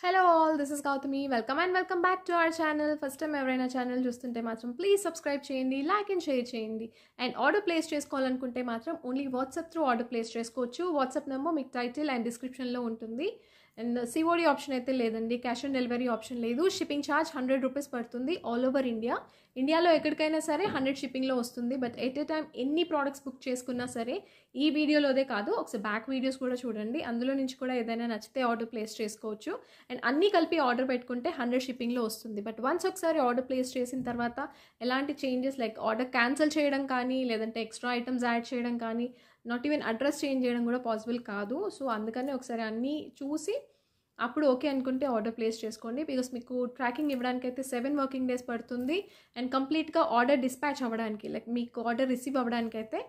Hello all, this is Gautami. Welcome and welcome back to our channel. First time ఎవరైనా channel చూస్తుంటే మాత్రం please subscribe చేయండి, like and share చేయండి. And order place చేసుకోవాలనుకుంటే మాత్రం only WhatsApp through order place చేసుకోవచ్చు. WhatsApp number మీకు title and డిస్క్రిప్షన్లో ఉంటుంది. అండ్ సిఓడి ఆప్షన్ అయితే లేదండి, క్యాష్ ఆన్ డెలివరీ ఆప్షన్ లేదు. షిప్పింగ్ ఛార్జ్ 100 రూపీస్ పడుతుంది ఆల్ ఓవర్ ఇండియా. ఇండియాలో ఎక్కడికైనా సరే 100 షిప్పింగ్లో వస్తుంది. బట్ ఎట్ ఏ టైం ఎన్ని ప్రోడక్ట్స్ బుక్ చేసుకున్నా సరే ఈ వీడియోలోదే కాదు, ఒకసారి బ్యాక్ వీడియోస్ కూడా చూడండి, అందులో నుంచి కూడా ఏదైనా నచ్చితే ఆర్డర్ ప్లేస్ చేసుకోవచ్చు. అండ్ అన్నీ కలిపి ఆర్డర్ పెట్టుకుంటే 100 షిప్పింగ్లో వస్తుంది. బట్ వన్స్ ఒకసారి ఆర్డర్ ప్లేస్ చేసిన తర్వాత ఎలాంటి చేంజెస్ లైక్ ఆర్డర్ క్యాన్సిల్ చేయడం కానీ, లేదంటే ఎక్స్ట్రా ఐటమ్స్ యాడ్ చేయడం కానీ, నాట్ ఈవెన్ అడ్రస్ చేంజ్ చేయడం కూడా పాసిబుల్ కాదు. సో అందుకని ఒకసారి అన్నీ చూసి అప్పుడు ఓకే అనుకుంటే ఆర్డర్ ప్లేస్ చేసుకోండి. బికాస్ మీకు ట్రాకింగ్ ఇవ్వడానికైతే 7 వర్కింగ్ డేస్ పడుతుంది. అండ్ కంప్లీట్గా ఆర్డర్ డిస్పాచ్ అవ్వడానికి, లైక్ మీకు ఆర్డర్ రిసీవ్ అవ్వడానికైతే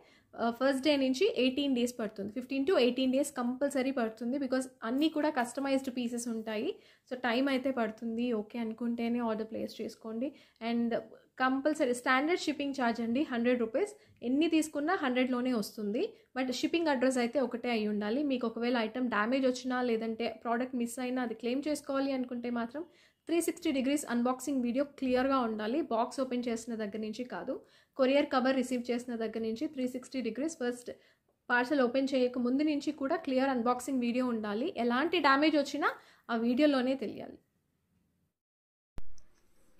ఫస్ట్ డే నుంచి 18 డేస్ పడుతుంది. 15 to 18 డేస్ కంపల్సరీ పడుతుంది. బికాస్ అన్నీ కూడా కస్టమైజ్డ్ పీసెస్ ఉంటాయి. సో టైం అయితే పడుతుంది. ఓకే అనుకుంటేనే ఆర్డర్ ప్లేస్ చేసుకోండి. And compulsory standard shipping charge అండి 100 రూపీస్. ఎన్ని తీసుకున్నా 100లోనే వస్తుంది. బట్ షిప్పింగ్ అడ్రస్ అయితే ఒకటే అయి ఉండాలి. మీకు ఒకవేళ ఐటమ్ డ్యామేజ్ వచ్చినా, లేదంటే ప్రోడక్ట్ మిస్ అయినా అది క్లెయిమ్ చేసుకోవాలి అనుకుంటే మాత్రం 360 degrees అన్బాక్సింగ్ వీడియో క్లియర్గా ఉండాలి. బాక్స్ ఓపెన్ చేసిన దగ్గర నుంచి కాదు, కొరియర్ కవర్ రిసీవ్ చేసిన దగ్గర నుంచి 360 degrees ఫస్ట్ పార్సల్ ఓపెన్ చేయక ముందు నుంచి కూడా క్లియర్ అన్బాక్సింగ్ వీడియో ఉండాలి. ఎలాంటి డ్యామేజ్ వచ్చినా ఆ వీడియోలోనే తెలియాలి.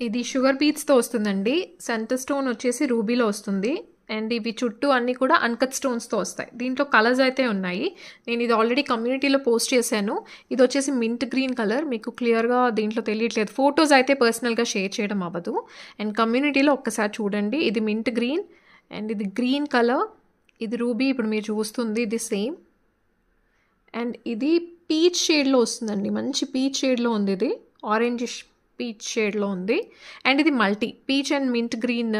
ఇది షుగర్ బీట్స్తో వస్తుందండి. సెంటర్ స్టోన్ వచ్చేసి రూబీలో వస్తుంది. అండ్ ఇవి చుట్టూ అన్నీ కూడా అన్కట్ స్టోన్స్తో వస్తాయి. దీంట్లో కలర్స్ అయితే ఉన్నాయి. నేను ఇది ఆల్రెడీ కమ్యూనిటీలో పోస్ట్ చేశాను. ఇది వచ్చేసి మింట్ గ్రీన్ కలర్. మీకు క్లియర్గా దీంట్లో తెలియట్లేదు, ఫొటోస్ అయితే పర్సనల్గా షేర్ చేయడం అవ్వదు. అండ్ కమ్యూనిటీలో ఒక్కసారి చూడండి. ఇది మింట్ గ్రీన్ అండ్ ఇది గ్రీన్ కలర్. ఇది రూబీ, ఇప్పుడు మీరు చూస్తుంది ఇది సేమ్. అండ్ ఇది పీచ్ షేడ్లో వస్తుందండి, మంచి పీచ్ షేడ్లో ఉంది. ఇది ఆరెంజ్ పీచ్ షేడ్లో ఉంది. అండ్ ఇది multi peach and mint green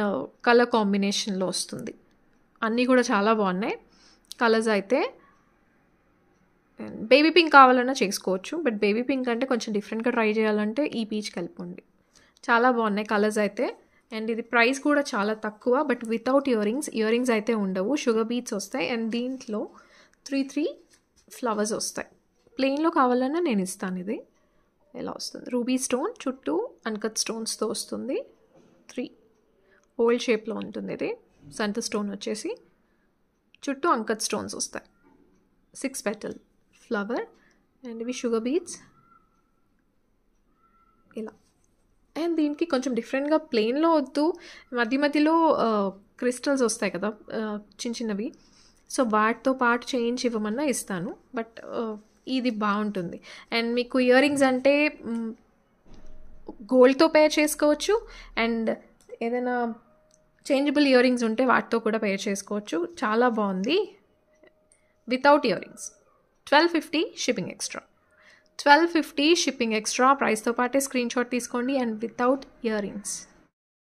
colour కాంబినేషన్లో వస్తుంది. అన్నీ కూడా చాలా బాగున్నాయి కలర్స్ అయితే. బేబీ పింక్ కావాలన్నా చేసుకోవచ్చు. బట్ బేబీ పింక్ అంటే కొంచెం డిఫరెంట్గా ట్రై చేయాలంటే ఈ పీచ్ కలుపుకోండి. చాలా బాగున్నాయి కలర్స్ అయితే. అండ్ ఇది ప్రైస్ కూడా చాలా తక్కువ. బట్ వితౌట్ ఇయర్ రింగ్స్ అయితే ఉండవు, షుగర్ బీట్స్ వస్తాయి. అండ్ దీంట్లో 3 ఫ్లవర్స్ వస్తాయి. ప్లెయిన్లో కావాలన్నా నేను ఇస్తాను. ఇది ఎలా వస్తుంది, రూబీ స్టోన్ చుట్టూ అన్కట్ స్టోన్స్తో వస్తుంది. 3 ఓల్డ్ షేప్లో ఉంటుంది. ఇది సెంటర్ స్టోన్ వచ్చేసి చుట్టూ అన్కట్ స్టోన్స్ వస్తాయి. 6 పెటల్ ఫ్లవర్. అండ్ ఇవి షుగర్ బీట్స్ ఇలా. అండ్ దీనికి కొంచెం డిఫరెంట్గా ప్లెయిన్లో వద్దు, మధ్యలో క్రిస్టల్స్ వస్తాయి కదా చిన్న చిన్నవి, సో వాటితో పాటు చేయించి ఇవ్వమన్నా ఇస్తాను. బట్ ఇది బాగుంటుంది. అండ్ మీకు ఇయర్ రింగ్స్ అంటే గోల్డ్తో పేర్ చేసుకోవచ్చు. అండ్ ఏదైనా చేంజబుల్ ఇయర్ రింగ్స్ ఉంటే వాటితో కూడా పేర్ చేసుకోవచ్చు. చాలా బాగుంది. Without ear rings 1250 shipping extra. 1250 shipping extra ప్రైస్తో పాటే స్క్రీన్ షాట్ తీసుకోండి. And without ear rings.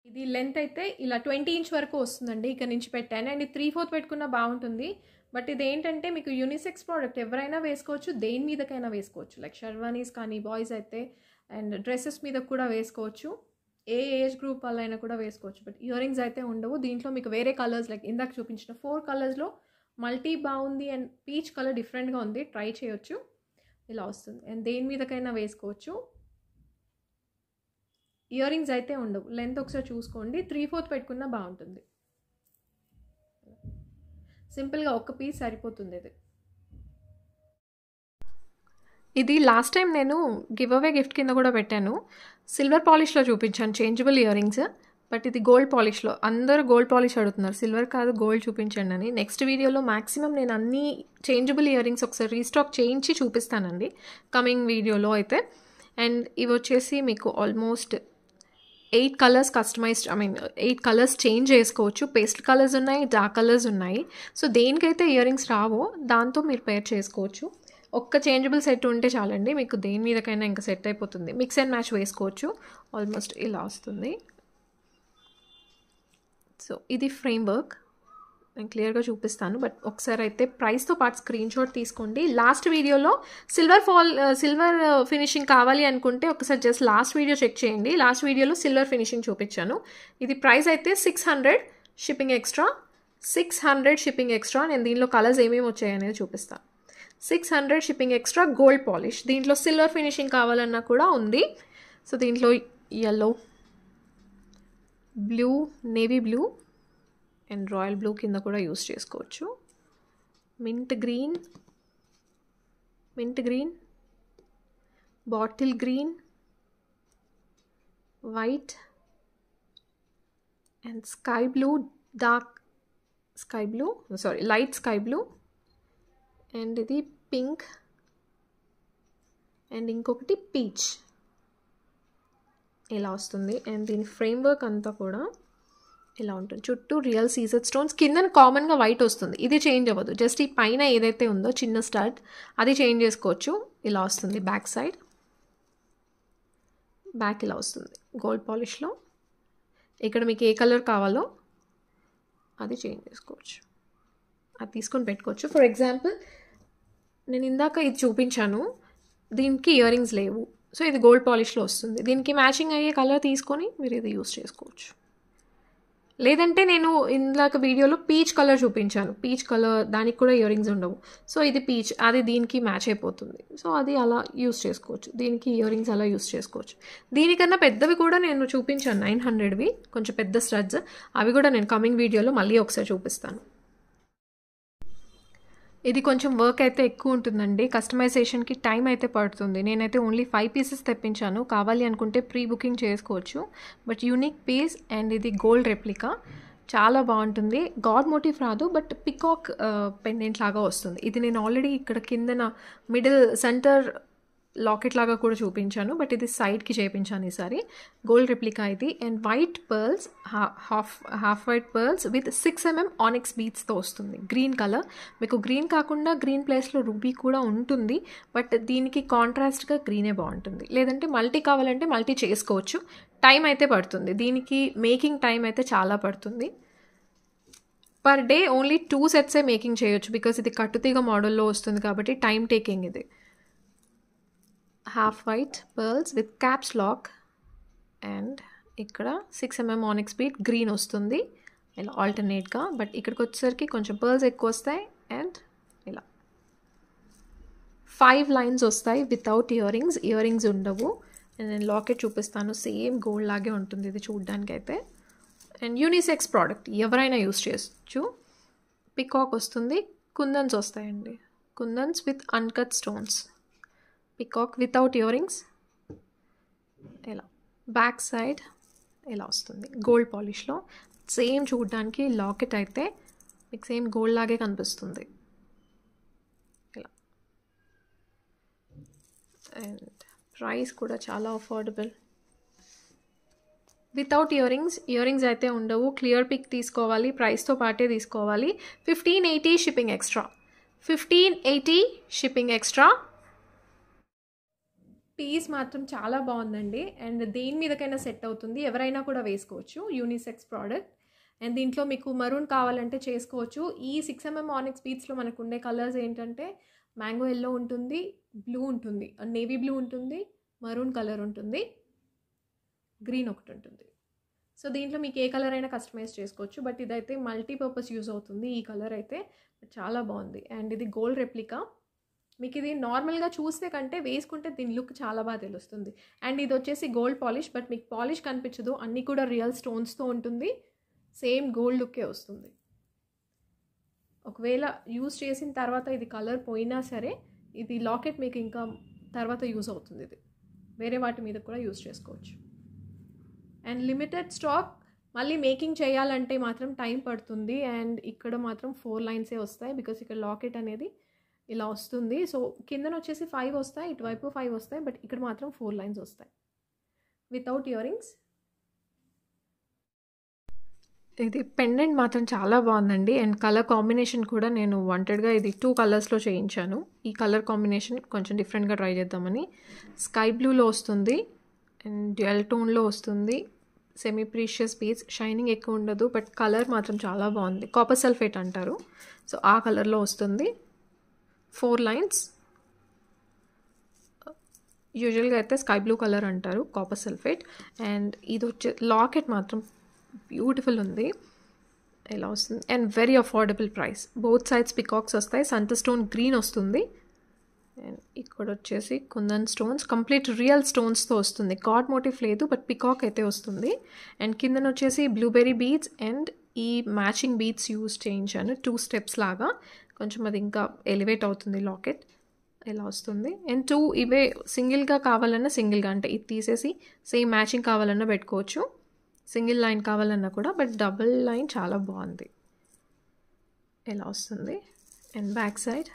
ఇది లెంత్ అయితే ఇలా 20 ఇంచ్ వరకు వస్తుందండి. ఇక్కడ నుంచి పెట్టాను. అండ్ 3/4 పెట్టుకున్నా బాగుంటుంది. బట్ ఇది ఏంటంటే మీకు యూనిసెక్స్ ప్రోడక్ట్ ఎవరైనా వేసుకోవచ్చు, దేని మీదకైనా వేసుకోవచ్చు. లైక్ షర్వానీస్ కానీ బాయ్స్ అయితే, అండ్ డ్రెస్సెస్ మీద కూడా వేసుకోవచ్చు. ఏ ఏజ్ గ్రూప్ వాళ్ళైనా కూడా వేసుకోవచ్చు. బట్ ఇయర్ రింగ్స్ అయితే ఉండవు. దీంట్లో మీకు వేరే కలర్స్ లైక్ ఇందాక చూపించిన 4 కలర్స్లో మల్టీ బాగుంది. అండ్ పీచ్ కలర్ డిఫరెంట్గా ఉంది, ట్రై చేయొచ్చు. ఇలా వస్తుంది. అండ్ దేని మీదకైనా వేసుకోవచ్చు. ఇయర్ రింగ్స్ అయితే ఉండవు. లెంత్ ఒకసారి చూసుకోండి. 3/4 పెట్టుకున్నా బాగుంటుంది. సింపుల్గా ఒక పీస్ సరిపోతుంది. ఇది లాస్ట్ టైం నేను గివ్ అవే గిఫ్ట్ కింద కూడా పెట్టాను. సిల్వర్ పాలిష్లో చూపించాను చేంజబుల్ ఇయర్ రింగ్స్. బట్ ఇది గోల్డ్ పాలిష్లో. అందరూ గోల్డ్ పాలిష్ అడుగుతున్నారు, సిల్వర్ కాదు గోల్డ్ చూపించండి అని. నెక్స్ట్ వీడియోలో మ్యాక్సిమం నేను అన్ని చేంజబుల్ ఇయర్ రింగ్స్ ఒకసారి రీస్టాక్ చేయించి చూపిస్తానండి కమింగ్ వీడియోలో అయితే. అండ్ ఇవి వచ్చేసి మీకు almost 8 colours customised, 8 colours change చేసుకోవచ్చు. పేస్ట్ కలర్స్ ఉన్నాయి, డార్క్ కలర్స్ ఉన్నాయి. సో దేనికైతే ఇయర్ రింగ్స్ రావో దాంతో మీరు పేర్ చేసుకోవచ్చు. ఒక్క చేంజబుల్ సెట్ ఉంటే చాలండి, మీకు దేని మీదకైనా ఇంకా సెట్ అయిపోతుంది. మిక్స్ అండ్ మ్యాచ్ వేసుకోవచ్చు. ఆల్మోస్ట్ ఇలా వస్తుంది. సో ఇది ఫ్రేమ్ వర్క్ నేను క్లియర్గా చూపిస్తాను. బట్ ఒకసారి అయితే ప్రైస్తో పాటు స్క్రీన్ షాట్ తీసుకోండి. లాస్ట్ వీడియోలో సిల్వర్ ఫినిషింగ్ కావాలి అనుకుంటే ఒకసారి జస్ట్ లాస్ట్ వీడియో చెక్ చేయండి. లాస్ట్ వీడియోలో సిల్వర్ ఫినిషింగ్ చూపించాను. ఇది ప్రైస్ అయితే 600 షిప్పింగ్ ఎక్స్ట్రా. 600 shipping extra. నేను దీనిలో కలర్స్ ఏమేమి వచ్చాయనేది చూపిస్తాను. 600 షిప్పింగ్ ఎక్స్ట్రా, గోల్డ్ పాలిష్. దీంట్లో సిల్వర్ ఫినిషింగ్ కావాలన్నా కూడా ఉంది. సో దీంట్లో yellow, blue, navy blue and royal blue కింద కూడా యూస్ చేసుకోవచ్చు. Mint green, bottle green, white and sky blue, light sky blue and ఇది పింక్ అండ్ ఇంకొకటి పీచ్ ఇలా వస్తుంది. అండ్ దీని ఫ్రేమ్ వర్క్ అంతా కూడా ఇలా ఉంటుంది. చుట్టూ రియల్ సీజెడ్ స్టోన్స్, కింద కామన్గా వైట్ వస్తుంది. ఇది చేంజ్ అవ్వదు, జస్ట్ ఈ పైన ఏదైతే ఉందో చిన్న స్టడ్ అది చేంజ్ చేసుకోవచ్చు. ఇలా వస్తుంది బ్యాక్ సైడ్, బ్యాక్ ఇలా వస్తుంది గోల్డ్ పాలిష్లో. ఇక్కడ మీకు ఏ కలర్ కావాలో అది చేంజ్ చేసుకోవచ్చు, అది తీసుకొని పెట్టుకోవచ్చు. ఫర్ ఎగ్జాంపుల్ నేను ఇందాక ఇది చూపించాను, దీనికి ఇయర్ రింగ్స్ లేవు, సో ఇది గోల్డ్ పాలిష్లో వస్తుంది. దీనికి మ్యాచింగ్ అయ్యే కలర్ తీసుకొని మీరు ఇది యూస్ చేసుకోవచ్చు. లేదంటే నేను ఇందాక వీడియోలో పీచ్ కలర్ చూపించాను, పీచ్ కలర్ దానికి కూడా ఇయర్ రింగ్స్ ఉండవు. సో ఇది పీచ్, అది దీనికి మ్యాచ్ అయిపోతుంది. సో అది అలా యూస్ చేసుకోవచ్చు, దీనికి ఇయర్ రింగ్స్ అలా యూస్ చేసుకోవచ్చు. దీనికన్నా పెద్దవి కూడా నేను చూపించాను, 900వి కొంచెం పెద్ద స్టడ్స్, అవి కూడా నేను కమింగ్ వీడియోలో మళ్ళీ ఒకసారి చూపిస్తాను. ఇది కొంచెం వర్క్ అయితే ఎక్కువ ఉంటుందండి, కస్టమైజేషన్కి టైం అయితే పడుతుంది. నేనైతే ఓన్లీ 5 పీసెస్ తెప్పించాను, కావాలి అనుకుంటే ప్రీ బుకింగ్ చేసుకోవచ్చు. బట్ యూనిక్ పీస్ అండ్ ఇది గోల్డ్ రెప్లికా, చాలా బాగుంటుంది. గాడ్ మోటివ్ రాదు, బట్ పికాక్ పెండెంట్ లాగా వస్తుంది. ఇది నేను ఆల్రెడీ ఇక్కడ కిందన మిడిల్ సెంటర్ లాకెట్ లాగా కూడా చూపించాను, బట్ ఇది సైడ్కి చేయించాను ఈసారి. గోల్డ్ రెప్లికా ఇది. And white pearls, half white pearls with 6mm onyx బీట్స్తో వస్తుంది. గ్రీన్ కలర్, మీకు గ్రీన్ కాకుండా గ్రీన్ ప్లేస్లో రూబీ కూడా ఉంటుంది, బట్ దీనికి కాంట్రాస్ట్గా గ్రీనే బాగుంటుంది. లేదంటే మల్టీ కావాలంటే మల్టీ చేసుకోవచ్చు, టైం అయితే పడుతుంది. దీనికి మేకింగ్ టైం అయితే చాలా పడుతుంది. పర్ డే ఓన్లీ 2 సెట్సే మేకింగ్ చేయొచ్చు, బికాస్ ఇది కట్టుతీగ మోడల్లో వస్తుంది కాబట్టి టైం టేకింగ్ ఇది. Half white pearls with caps lock and ఇక్కడ 6mm ఆనిక్స్ బీట్ గ్రీన్ వస్తుంది ఇలా ఆల్టర్నేట్గా. బట్ ఇక్కడికి వచ్చేసరికి కొంచెం పర్ల్స్ ఎక్కువ వస్తాయి అండ్ ఇలా 5 లైన్స్ వస్తాయి వితౌట్ ఇయర్ రింగ్స్ ఉండవు. అండ్ నేను లాకెట్ చూపిస్తాను, సేమ్ గోల్డ్ లాగే ఉంటుంది ఇది చూడడానికి అయితే. అండ్ యూనిసెక్స్ ప్రోడక్ట్, ఎవరైనా యూస్ చేయొచ్చు. పికాక్ వస్తుంది, కుందన్స్ వస్తాయండి, kundans with uncut stones. Peacock without ear rings ఇలా బ్యాక్ సైడ్ ఇలా వస్తుంది గోల్డ్ పాలిష్లో. సేమ్ చూడడానికి లాకెట్ అయితే మీకు సేమ్ గోల్డ్ లాగే కనిపిస్తుంది ఇలా. అండ్ ప్రైస్ కూడా చాలా అఫోర్డబుల్. వితౌట్ ఇయర్ రింగ్స్ అయితే ఉండవు, క్లియర్ పిక్ తీసుకోవాలి, ప్రైస్తో పాటే తీసుకోవాలి. 1580 shipping extra, 1580 shipping extra. Piece మాత్రం చాలా బాగుందండి, అండ్ దేని మీదకైనా సెట్ అవుతుంది, ఎవరైనా కూడా వేసుకోవచ్చు. Unisex product. అండ్ దీంట్లో మీకు మరూన్ కావాలంటే చేసుకోవచ్చు. ఈ 6mm ఆనిక్స్ బీట్స్లో మనకు ఉండే కలర్స్ ఏంటంటే మ్యాంగో ఎల్లో ఉంటుంది, బ్లూ ఉంటుంది, నేవీ బ్లూ ఉంటుంది, మరూన్ కలర్ ఉంటుంది, గ్రీన్ ఒకటి ఉంటుంది. సో దీంట్లో మీకు ఏ కలర్ అయినా కస్టమైజ్ చేసుకోవచ్చు, బట్ ఇదైతే మల్టీపర్పస్ యూజ్ అవుతుంది ఈ కలర్ అయితే. చాలా బాగుంది. అండ్ ఇది గోల్డ్ రెప్లికా. మీకు ఇది నార్మల్గా చూస్తే కంటే వేసుకుంటే దీని లుక్ చాలా బాగా తెలుస్తుంది. అండ్ ఇది వచ్చేసి గోల్డ్ పాలిష్, బట్ మీకు పాలిష్ కనిపించదు, అన్నీ కూడా రియల్ స్టోన్స్తో ఉంటుంది, సేమ్ గోల్డ్ లుక్కే వస్తుంది. ఒకవేళ యూజ్ చేసిన తర్వాత ఇది కలర్ పోయినా సరే ఇది లాకెట్ మీకు ఇంకా తర్వాత యూజ్ అవుతుంది, ఇది వేరే వాటి మీద కూడా యూజ్ చేసుకోవచ్చు. అండ్ లిమిటెడ్ స్టాక్, మళ్ళీ మేకింగ్ చేయాలంటే మాత్రం టైం పడుతుంది. అండ్ ఇక్కడ మాత్రం 4 లైన్సే వస్తాయి, బికాస్ ఇక్కడ లాకెట్ అనేది ఇలా వస్తుంది. సో కిందన వచ్చేసి 5 వస్తాయి, ఇటువైపు 5 వస్తాయి, బట్ ఇక్కడ మాత్రం 4 లైన్స్ వస్తాయి వితౌట్ ఇయర్ రింగ్స్. ఇది పెండెంట్ మాత్రం చాలా బాగుందండి. అండ్ కలర్ కాంబినేషన్ కూడా నేను వాంటెడ్గా ఇది 2 కలర్స్లో చేయించాను. ఈ కలర్ కాంబినేషన్ కొంచెం డిఫరెంట్గా ట్రై చేద్దామని. స్కై బ్లూలో వస్తుంది అండ్ డ్యూయల్ టోన్లో వస్తుంది. సెమీ ప్రీషియస్ బీడ్స్, షైనింగ్ ఎక్కువ ఉండదు, బట్ కలర్ మాత్రం చాలా బాగుంది. కాపర్ సల్ఫేట్ అంటారు, సో ఆ కలర్లో వస్తుంది. 4 లైన్స్. యూజువల్గా అయితే స్కై బ్లూ కలర్ అంటారు, కాపర్ సల్ఫేట్. అండ్ ఇది వచ్చే లాకెట్ మాత్రం బ్యూటిఫుల్ ఉంది, ఇలా వస్తుంది. And very affordable price. Both sides peacocks వస్తాయి, సంత స్టోన్ గ్రీన్ వస్తుంది అండ్ ఇక్కడ వచ్చేసి కుందన్ స్టోన్స్ కంప్లీట్ రియల్ స్టోన్స్తో వస్తుంది. గాడ్ మోటివ్ లేదు, బట్ పికాక్ అయితే వస్తుంది. అండ్ కిందన వచ్చేసి బ్లూబెర్రీ బీడ్స్ అండ్ ఈ మ్యాచింగ్ బీడ్స్ యూజ్ చేయించాను 2 స్టెప్స్ లాగా. కొంచెం అది ఇంకా ఎలివేట్ అవుతుంది లాకెట్. ఇలా వస్తుంది. అండ్ 2 ఇవే సింగిల్గా కావాలన్నా సింగిల్గా, అంటే ఇది తీసేసి సేమ్ మ్యాచింగ్ కావాలన్నా పెట్టుకోవచ్చు. సింగిల్ లైన్ కావాలన్నా కూడా, బట్ డబుల్ లైన్ చాలా బాగుంది. ఇలా వస్తుంది. అండ్ బ్యాక్ సైడ్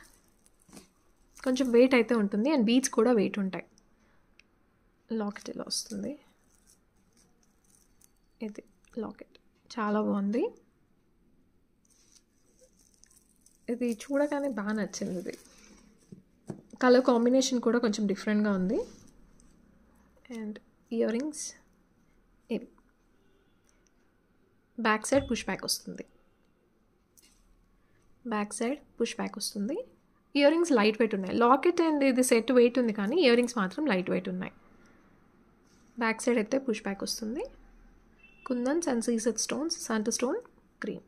కొంచెం వెయిట్ అయితే ఉంటుంది అండ్ బీడ్స్ కూడా వెయిట్ ఉంటాయి. లాకెట్ ఇలా వస్తుంది. ఇది లాకెట్ చాలా బాగుంది. ఇది చూడగానే బాగా నచ్చింది. ఇది కలర్ కాంబినేషన్ కూడా కొంచెం డిఫరెంట్గా ఉంది. అండ్ ఇయర్ రింగ్స్ ఇవి బ్యాక్ సైడ్ పుష్ బ్యాక్ వస్తుంది. బ్యాక్ సైడ్ పుష్ బ్యాక్ వస్తుంది. ఇయర్ రింగ్స్ లైట్ వెయిట్ ఉన్నాయి. లాకెట్ అండ్ ఇది సెట్ వెయిట్ ఉంది, కానీ ఇయర్ రింగ్స్ మాత్రం లైట్ వెయిట్ ఉన్నాయి. బ్యాక్ సైడ్ అయితే పుష్ బ్యాక్ వస్తుంది. కుందన్స్ అండ్ సీసెడ్ స్టోన్స్, శాంటా స్టోన్ గ్రీన్.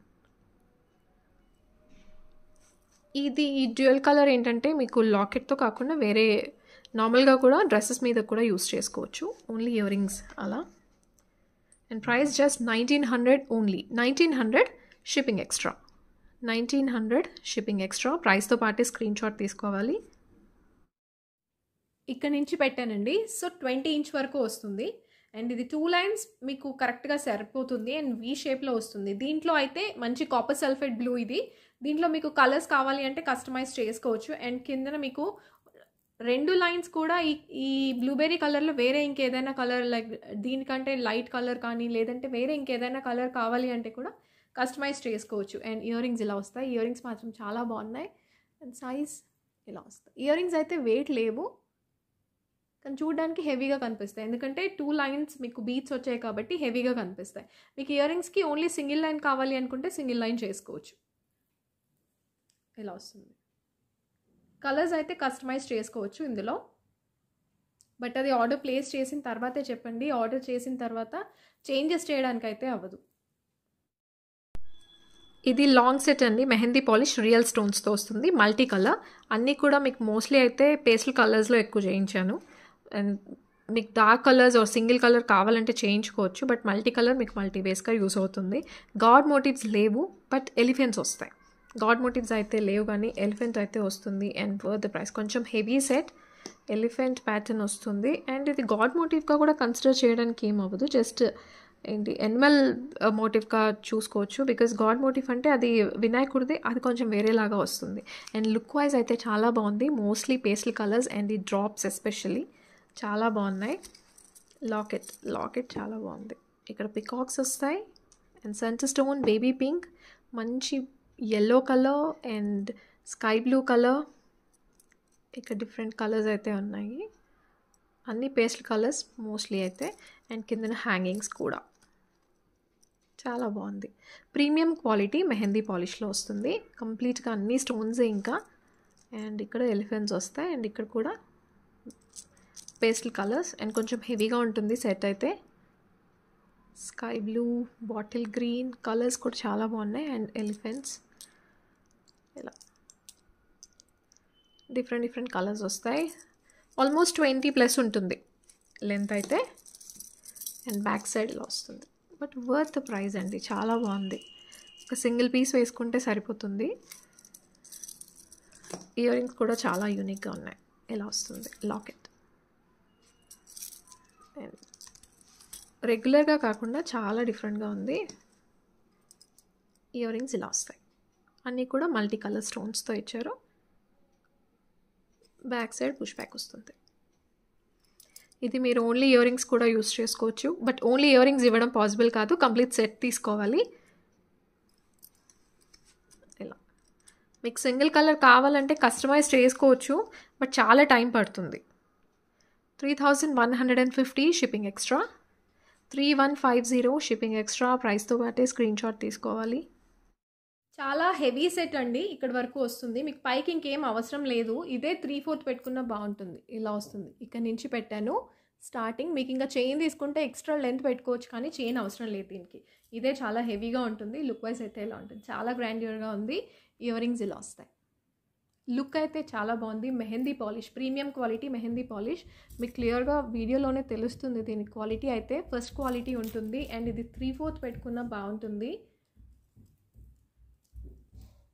ఇది డ్యూయల్ కలర్ ఏంటంటే మీకు లాకెట్తో కాకుండా వేరే నార్మల్గా కూడా డ్రెస్సెస్ మీద కూడా యూస్ చేసుకోవచ్చు. ఓన్లీ ఇయర్ రింగ్స్ అలా. And price just 1900 only. 1900 shipping extra. 1900 shipping extra. ప్రైస్తో పాటే స్క్రీన్ షాట్ తీసుకోవాలి. ఇక్కడ నుంచి పెట్టానండి. సో 20 ఇంచ్ వరకు వస్తుంది. అండ్ ఇది 2 లైన్స్ మీకు కరెక్ట్గా సరిపోతుంది. అండ్ వీ షేప్లో వస్తుంది. దీంట్లో అయితే మంచి కాపర్ సల్ఫేట్ బ్లూ ఇది. దీంట్లో మీకు కలర్స్ కావాలి అంటే కస్టమైజ్ చేసుకోవచ్చు. అండ్ కిందన మీకు 2 లైన్స్ కూడా ఈ బ్లూబెర్రీ కలర్లో వేరే ఇంకేదైనా కలర్ లైక్ దీనికంటే లైట్ కలర్ కానీ లేదంటే వేరే ఇంకేదైనా కలర్ కావాలి అంటే కూడా కస్టమైజ్ చేసుకోవచ్చు. అండ్ ఇయర్ రింగ్స్ ఇలా వస్తాయి. ఇయర్ రింగ్స్ మాత్రం చాలా బాగున్నాయి. అండ్ సైజ్ ఇలా వస్తాయి. ఇయర్ రింగ్స్ అయితే వెయిట్ లేవు, కానీ చూడడానికి హెవీగా కనిపిస్తాయి. ఎందుకంటే 2 లైన్స్ మీకు బీట్స్ వచ్చాయి కాబట్టి హెవీగా కనిపిస్తాయి. మీకు ఇయర్ రింగ్స్కి ఓన్లీ సింగిల్ లైన్ కావాలి అనుకుంటే సింగిల్ లైన్ చేసుకోవచ్చు. ఇలా వస్తుంది. కలర్స్ అయితే కస్టమైజ్ చేసుకోవచ్చు ఇందులో, బట్ అది ఆర్డర్ ప్లేస్ చేసిన తర్వాతే చెప్పండి. ఆర్డర్ చేసిన తర్వాత చేంజెస్ చేయడానికి అయితే అవ్వదు. ఇది లాంగ్ సెట్ అండి. మెహందీ పాలిష్ రియల్ స్టోన్స్తో వస్తుంది. మల్టీ కలర్ అన్నీ కూడా మీకు మోస్ట్లీ అయితే పేస్టల్ కలర్స్లో ఎక్కువ చేయించాను. అండ్ మీకు dark colours or single colour కావాలంటే చేయించుకోవచ్చు, బట్ మల్టీ కలర్ మీకు మల్టీ వేస్గా యూస్ అవుతుంది. గాడ్ మోటివ్స్ లేవు, బట్ ఎలిఫెంట్స్ వస్తాయి. గాడ్ మోటివ్స్ అయితే లేవు, కానీ ఎలిఫెంట్ అయితే వస్తుంది. And worth the price. కొంచెం హెవీ సెట్, ఎలిఫెంట్ ప్యాటర్న్ వస్తుంది. అండ్ ఇది గాడ్ మోటివ్గా కూడా కన్సిడర్ చేయడానికి ఏం అవ్వదు. జస్ట్ ఏంటి ఎనిమల్ మోటివ్గా చూసుకోవచ్చు. బికాజ్ గాడ్ మోటివ్ అంటే అది వినాయకుడిది, అది కొంచెం వేరేలాగా వస్తుంది. అండ్ లుక్ వైజ్ అయితే చాలా బాగుంది. మోస్ట్లీ పేస్టల్ కలర్స్ అండ్ ఈ డ్రాప్స్ ఎస్పెషల్లీ చాలా బాగున్నాయి. లాకెట్ చాలా బాగుంది. ఇక్కడ పికాక్స్ వస్తాయి. And centre stone baby pink, మంచి yellow colour and sky blue colour. ఇక్కడ డిఫరెంట్ కలర్స్ అయితే ఉన్నాయి. అన్ని పేస్టల్ కలర్స్ మోస్ట్లీ అయితే. అండ్ కింద హ్యాంగింగ్స్ కూడా చాలా బాగుంది. ప్రీమియం క్వాలిటీ మెహందీ పాలిష్లో వస్తుంది. కంప్లీట్గా అన్ని స్టోన్సే ఇంకా. అండ్ ఇక్కడ ఎలిఫెంట్స్ వస్తాయి. అండ్ ఇక్కడ కూడా పేస్టల్ కలర్స్. అండ్ కొంచెం హెవీగా ఉంటుంది సెట్ అయితే. Sky blue, bottle green colours కూడా చాలా బాగున్నాయి. అండ్ ఎలిఫెంట్స్ ఇలా డిఫరెంట్ కలర్స్ వస్తాయి. ఆల్మోస్ట్ 20+ ఉంటుంది లెంత్ అయితే. అండ్ బ్యాక్ సైడ్ ఇలా వస్తుంది. బట్ వర్త్ ప్రైస్ అండి, చాలా బాగుంది. ఒక సింగిల్ పీస్ వేసుకుంటే సరిపోతుంది. ఇయర్ రింగ్స్ కూడా చాలా యూనిక్గా ఉన్నాయి. ఇలా వస్తుంది లాకెట్. అండ్ రెగ్యులర్గా కాకుండా చాలా డిఫరెంట్గా ఉంది. ఇయర్ రింగ్స్ ఇలా వస్తాయి. అన్నీ కూడా మల్టీ కలర్ స్టోన్స్తో ఇచ్చారు. బ్యాక్ సైడ్ పుష్ బ్యాక్ వస్తుంది. ఇది మీరు ఓన్లీ ఇయర్ రింగ్స్ కూడా యూస్ చేసుకోవచ్చు, బట్ ఓన్లీ ఇయర్ రింగ్స్ ఇవ్వడం పాసిబుల్ కాదు. కంప్లీట్ సెట్ తీసుకోవాలి. ఇలా మీకు సింగిల్ కలర్ కావాలంటే కస్టమైజ్ చేసుకోవచ్చు, బట్ చాలా టైం పడుతుంది. 3150 షిప్పింగ్ ఎక్స్ట్రా. 3150 shipping extra. ప్రైస్తో పాటే స్క్రీన్ షాట్ తీసుకోవాలి. చాలా హెవీ సెట్ అండి. ఇక్కడ వరకు వస్తుంది. మీకు పైకి ఇంకేం అవసరం లేదు. ఇదే 3/4 పెట్టుకున్న బాగుంటుంది. ఇలా వస్తుంది. ఇక్కడ నుంచి పెట్టాను స్టార్టింగ్. మీకు ఇంకా చైన్ తీసుకుంటే ఎక్స్ట్రా లెంత్ పెట్టుకోవచ్చు, కానీ చైన్ అవసరం లేదు దీనికి. ఇదే చాలా హెవీగా ఉంటుంది. లుక్ వైజ్ అయితే ఇలా ఉంటుంది. చాలా గ్రాండ్యూర్గా ఉంది. ఇయర్ రింగ్స్ ఇలా వస్తాయి. లుక్ అయితే చాలా బాగుంది. Mehndi polish, premium quality mehndi polish. మీకు క్లియర్గా వీడియోలోనే తెలుస్తుంది దీని క్వాలిటీ అయితే. ఫస్ట్ క్వాలిటీ ఉంటుంది అండ్ ఇది 3/4 పెట్టుకున్నా బాగుంటుంది.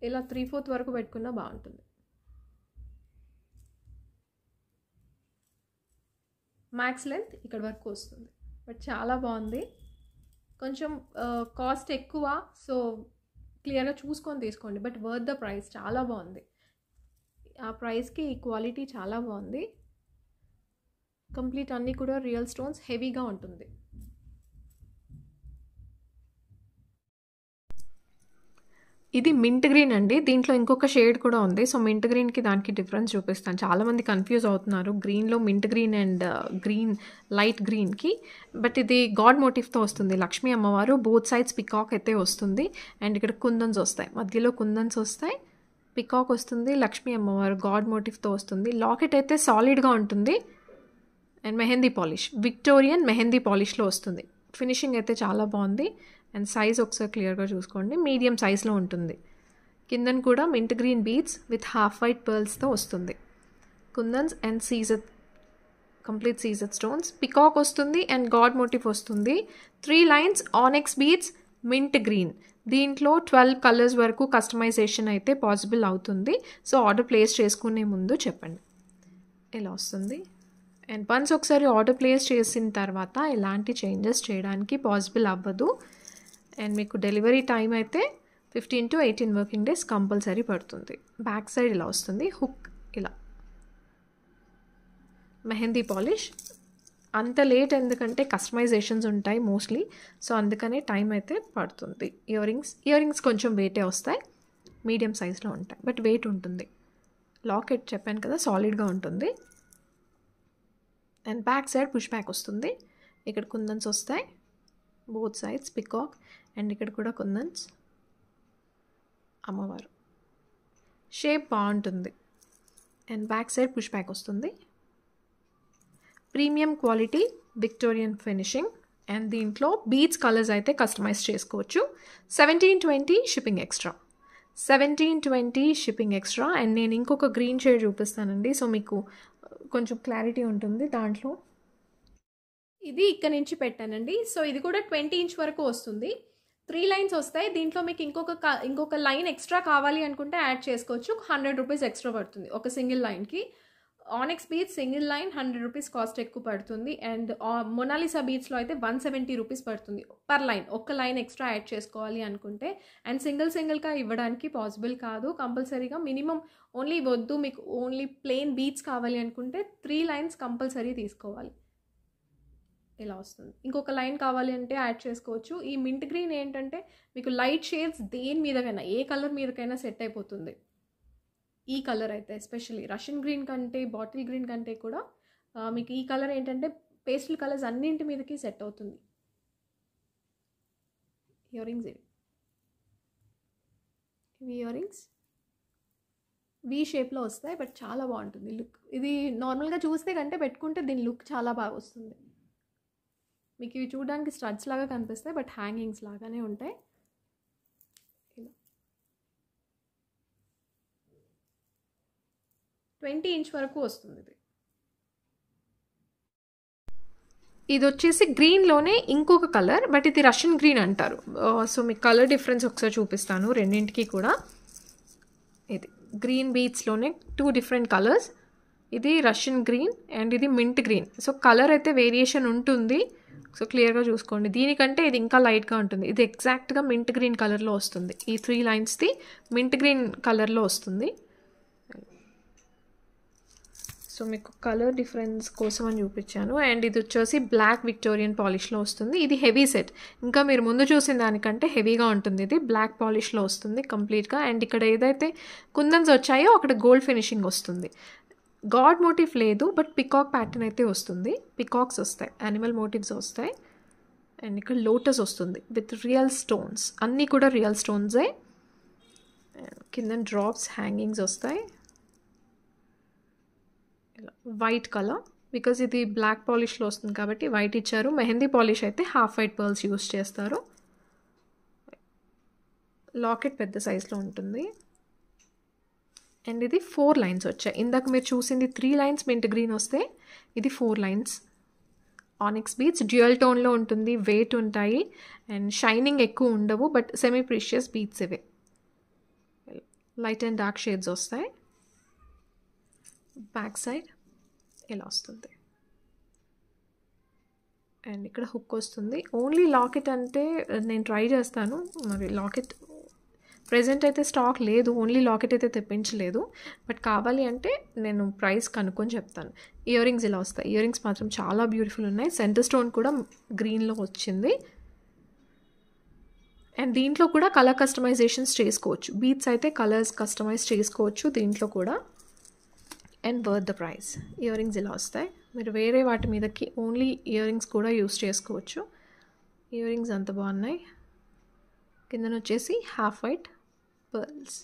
ఇలా 3/4 వరకు పెట్టుకున్నా బాగుంటుంది. మ్యాక్స్ లెంత్ ఇక్కడ వరకు వస్తుంది. బట్ చాలా బాగుంది. కొంచెం కాస్ట్ ఎక్కువ, సో క్లియర్గా చూసుకొని తీసుకోండి. But worth the price. చాలా బాగుంది. ఆ ప్రైస్కి ఈ క్వాలిటీ చాలా బాగుంది. కంప్లీట్ అన్నీ కూడా రియల్ స్టోన్స్, హెవీగా ఉంటుంది. ఇది మింట్ గ్రీన్ అండి. దీంట్లో ఇంకొక షేడ్ కూడా ఉంది. సో మింట్ గ్రీన్కి దానికి డిఫరెన్స్ చూపిస్తాను. చాలామంది కన్ఫ్యూజ్ అవుతున్నారు గ్రీన్లో mint green and green light గ్రీన్కి. బట్ ఇది గాడ్ మోటివ్తో వస్తుంది. లక్ష్మీ అమ్మవారు బోత్ సైడ్స్ పికాక్ అయితే వస్తుంది అండ్ ఇక్కడ కుందన్స్ వస్తాయి, మధ్యలో కుందన్స్ వస్తాయి, పికాక్ వస్తుంది, లక్ష్మీ అమ్మవారు గాడ్ మోటివ్తో వస్తుంది. లాకెట్ అయితే సాలిడ్గా ఉంటుంది and mehndi polish, Victorian mehndi పాలిష్లో వస్తుంది. ఫినిషింగ్ అయితే చాలా బాగుంది అండ్ సైజ్ ఒకసారి క్లియర్గా చూసుకోండి, మీడియం సైజ్లో ఉంటుంది. కిందన కూడా mint green beads with half white పర్ల్స్తో వస్తుంది. Kundans and CZ, complete CZ stones, peacock వస్తుంది అండ్ గాడ్ మోటివ్ వస్తుంది. 3 lines onyx beads, mint green. దీంట్లో 12 కలర్స్ వరకు కస్టమైజేషన్ అయితే పాసిబుల్ అవుతుంది. సో ఆర్డర్ ప్లేస్ చేసుకునే ముందు చెప్పండి. ఇలా వస్తుంది. అండ్ వన్స్ ఒకసారి ఆర్డర్ ప్లేస్ చేసిన తర్వాత ఎలాంటి చేంజెస్ చేయడానికి పాసిబుల్ అవ్వదు. అండ్ మీకు డెలివరీ టైం అయితే 15 to 18 వర్కింగ్ డేస్ కంపల్సరీ పడుతుంది. బ్యాక్ సైడ్ ఇలా వస్తుంది, హుక్ ఇలా. మెహందీ పాలిష్ అంత లేట్ ఎందుకంటే కస్టమైజేషన్స్ ఉంటాయి మోస్ట్లీ, సో అందుకనే టైం అయితే పడుతుంది. ఇయర్ రింగ్స్ కొంచెం వెయిటే వస్తాయి, మీడియం సైజ్లో ఉంటాయి బట్ వెయిట్ ఉంటుంది. లాకెట్ చెప్పాను కదా సాలిడ్గా ఉంటుంది. And back side push back వస్తుంది. ఇక్కడ కుందన్స్ వస్తాయి, బోత్ సైడ్స్ పికాక్ అండ్ ఇక్కడ కూడా కుందన్స్, అమ్మవారు. షేప్ బాగుంటుంది and back side push back వస్తుంది. Premium quality Victorian finishing and దీంట్లో బీడ్స్ కలర్స్ అయితే కస్టమైజ్ చేసుకోవచ్చు. 1720 shipping extra, 1720 shipping extra. And నేను ఇంకొక గ్రీన్ షేడ్ చూపిస్తానండి, సో మీకు కొంచెం క్లారిటీ ఉంటుంది దాంట్లో. ఇది ఇక్కడ నుంచి పెట్టానండి. సో ఇది కూడా 20 ఇంచ్ వరకు వస్తుంది. 3 లైన్స్ వస్తాయి. దీంట్లో మీకు ఇంకొక లైన్ ఎక్స్ట్రా కావాలి అనుకుంటే యాడ్ చేసుకోవచ్చు. 100 రూపీస్ ఎక్స్ట్రా పడుతుంది ఒక సింగిల్ లైన్కి. ఆనెక్స్ beads single line 100 rupees cost ఎక్కువ పడుతుంది. అండ్ మొనాలిసా బీడ్స్లో అయితే 170 రూపీస్ పడుతుంది పర్ లైన్. ఒక్క లైన్ ఎక్స్ట్రా యాడ్ చేసుకోవాలి అనుకుంటే. అండ్ సింగిల్గా ఇవ్వడానికి పాసిబుల్ కాదు. కంపల్సరీగా మినిమం ఓన్లీ వద్దు, మీకు ఓన్లీ ప్లెయిన్ బీడ్స్ కావాలి అనుకుంటే 3 లైన్స్ కంపల్సరీ తీసుకోవాలి. ఇలా వస్తుంది. ఇంకొక లైన్ కావాలి అంటే యాడ్ చేసుకోవచ్చు. ఈ మింట్ గ్రీన్ ఏంటంటే మీకు లైట్ షేడ్స్ దేని మీదకైనా, ఏ కలర్ మీదకైనా సెట్ అయిపోతుంది. ఈ కలర్ అయితే ఎస్పెషల్లీ రష్యన్ గ్రీన్ కంటే, బాటిల్ గ్రీన్ కంటే కూడా మీకు ఈ కలర్ ఏంటంటే పేస్టల్ కలర్స్ అన్నింటి మీదకి సెట్ అవుతుంది. ఇయర్ రింగ్స్ ఇవి ఇయర్ రింగ్స్ వీ షేప్లో వస్తాయి బట్ చాలా బాగుంటుంది లుక్. ఇది నార్మల్గా చూస్తే కంటే పెట్టుకుంటే దీని లుక్ చాలా బాగా వస్తుంది. మీకు ఇవి చూడడానికి స్టడ్స్ లాగా కనిపిస్తాయి బట్ హ్యాంగింగ్స్ లాగానే ఉంటాయి. ఇలా 20 ఇంచ్ వరకు వస్తుంది ఇది. ఇది వచ్చేసి గ్రీన్లోనే ఇంకొక కలర్, బట్ ఇది రష్యన్ గ్రీన్ అంటారు. సో మీకు కలర్ డిఫరెన్స్ ఒకసారి చూపిస్తాను రెండింటికి కూడా. ఇది గ్రీన్ బీడ్స్లోనే 2 డిఫరెంట్ కలర్స్. ఇది రష్యన్ గ్రీన్ అండ్ ఇది మింట్ గ్రీన్. సో కలర్ అయితే వేరియేషన్ ఉంటుంది, సో క్లియర్గా చూసుకోండి. దీనికంటే ఇది ఇంకా లైట్గా ఉంటుంది. ఇది ఎగ్జాక్ట్గా మింట్ గ్రీన్ కలర్లో వస్తుంది. ఈ 3 లైన్స్ది మింట్ గ్రీన్ కలర్లో వస్తుంది. సో మీకు కలర్ డిఫరెన్స్ కోసం అని చూపించాను. అండ్ ఇది వచ్చేసి బ్లాక్ విక్టోరియన్ పాలిష్లో వస్తుంది. ఇది హెవీ సెట్, ఇంకా మీరు ముందు చూసిన దానికంటే హెవీగా ఉంటుంది. ఇది బ్లాక్ పాలిష్లో వస్తుంది కంప్లీట్గా. అండ్ ఇక్కడ ఏదైతే కుందన్స్ వచ్చాయో అక్కడ గోల్డ్ ఫినిషింగ్ వస్తుంది. గాడ్ మోటివ్ లేదు బట్ పికాక్ ప్యాటర్న్ అయితే వస్తుంది. పికాక్స్ వస్తాయి, యానిమల్ మోటివ్స్ వస్తాయి. అండ్ ఇక్కడ లోటస్ వస్తుంది విత్ రియల్ స్టోన్స్, అన్నీ కూడా రియల్ స్టోన్సే. కింద డ్రాప్స్ హ్యాంగింగ్స్ వస్తాయి. వైట్ కలర్, బికాజ్ ఇది బ్లాక్ పాలిష్లో వస్తుంది కాబట్టి వైట్ ఇచ్చారు. మెహందీ పాలిష్ అయితే హాఫ్ వైట్ పర్ల్స్ యూస్ చేస్తారు. లాకెట్ పెద్ద సైజులో ఉంటుంది అండ్ ఇది 4 లైన్స్ వచ్చాయి. ఇందాక మీరు చూసింది 3 లైన్స్ మింట్ గ్రీన్ వస్తే ఇది 4 లైన్స్. ఆనిక్స్ బీడ్స్ డ్యూయల్ టోన్లో ఉంటుంది, వెయిట్ ఉంటాయి అండ్ షైనింగ్ ఎక్కువ ఉండవు, బట్ సెమీ ప్రీషియస్ బీడ్స్ ఇవే. లైట్ అండ్ డార్క్ షేడ్స్ వస్తాయి. బ్యాక్ సైడ్ ఇలా వస్తుంది అండ్ ఇక్కడ హుక్ వస్తుంది. ఓన్లీ లాకెట్ అంటే నేను ట్రై చేస్తాను, మరి లాకెట్ ప్రెజెంట్ అయితే స్టాక్ లేదు, ఓన్లీ లాకెట్ అయితే తెప్పించలేదు, బట్ కావాలి అంటే నేను ప్రైస్ కనుక్కొని చెప్తాను. ఇయర్ రింగ్స్ ఇలా వస్తాయి. ఇయర్ రింగ్స్ మాత్రం చాలా బ్యూటిఫుల్ ఉన్నాయి. సెంటర్ స్టోన్ కూడా గ్రీన్లో వచ్చింది అండ్ దీంట్లో కూడా కలర్ కస్టమైజేషన్స్ చేసుకోవచ్చు. బీడ్స్ అయితే కలర్స్ కస్టమైజ్ చేసుకోవచ్చు దీంట్లో కూడా. And worth the price. Ear rings ఇలా వస్తాయి. మీరు వేరే వాటి మీదకి ఓన్లీ ఇయర్ రింగ్స్ కూడా యూస్ చేసుకోవచ్చు. ఇయర్ రింగ్స్ అంత బాగున్నాయి. కిందన వచ్చేసి half white pearls,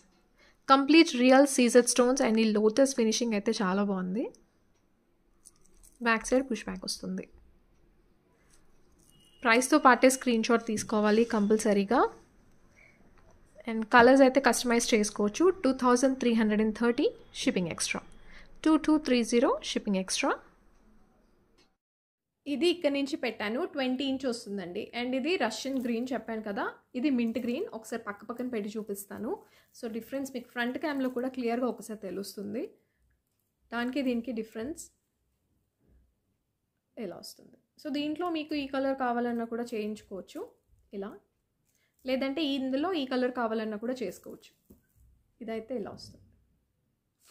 complete real సీజర్ స్టోన్స్ అండ్ ఈ లోటస్ ఫినిషింగ్ అయితే చాలా బాగుంది. బ్యాక్ సైడ్ పుష్ బ్యాక్ వస్తుంది. ప్రైస్తో పాటే స్క్రీన్ షాట్ తీసుకోవాలి కంపల్సరీగా. అండ్ కలర్స్ అయితే కస్టమైజ్ చేసుకోవచ్చు. 2330 షిప్పింగ్ ఎక్స్ట్రా, 2230 షిప్పింగ్ ఎక్స్ట్రా. ఇది ఇక్కడ నుంచి పెట్టాను, 20 ఇంచ్ వస్తుందండి. అండ్ ఇది రష్యన్ గ్రీన్ చెప్పాను కదా, ఇది మింట్ గ్రీన్. ఒకసారి పక్కన పెట్టి చూపిస్తాను. సో డిఫరెన్స్ మీకు ఫ్రంట్ క్యామ్లో కూడా క్లియర్గా ఒకసారి తెలుస్తుంది. దానికి దీనికి డిఫరెన్స్ ఇలా వస్తుంది. సో దీంట్లో మీకు ఈ కలర్ కావాలన్నా కూడా చేయించుకోవచ్చు ఇలా, లేదంటే ఇందులో ఈ కలర్ కావాలన్నా కూడా చేసుకోవచ్చు. ఇదైతే ఇలా వస్తుంది.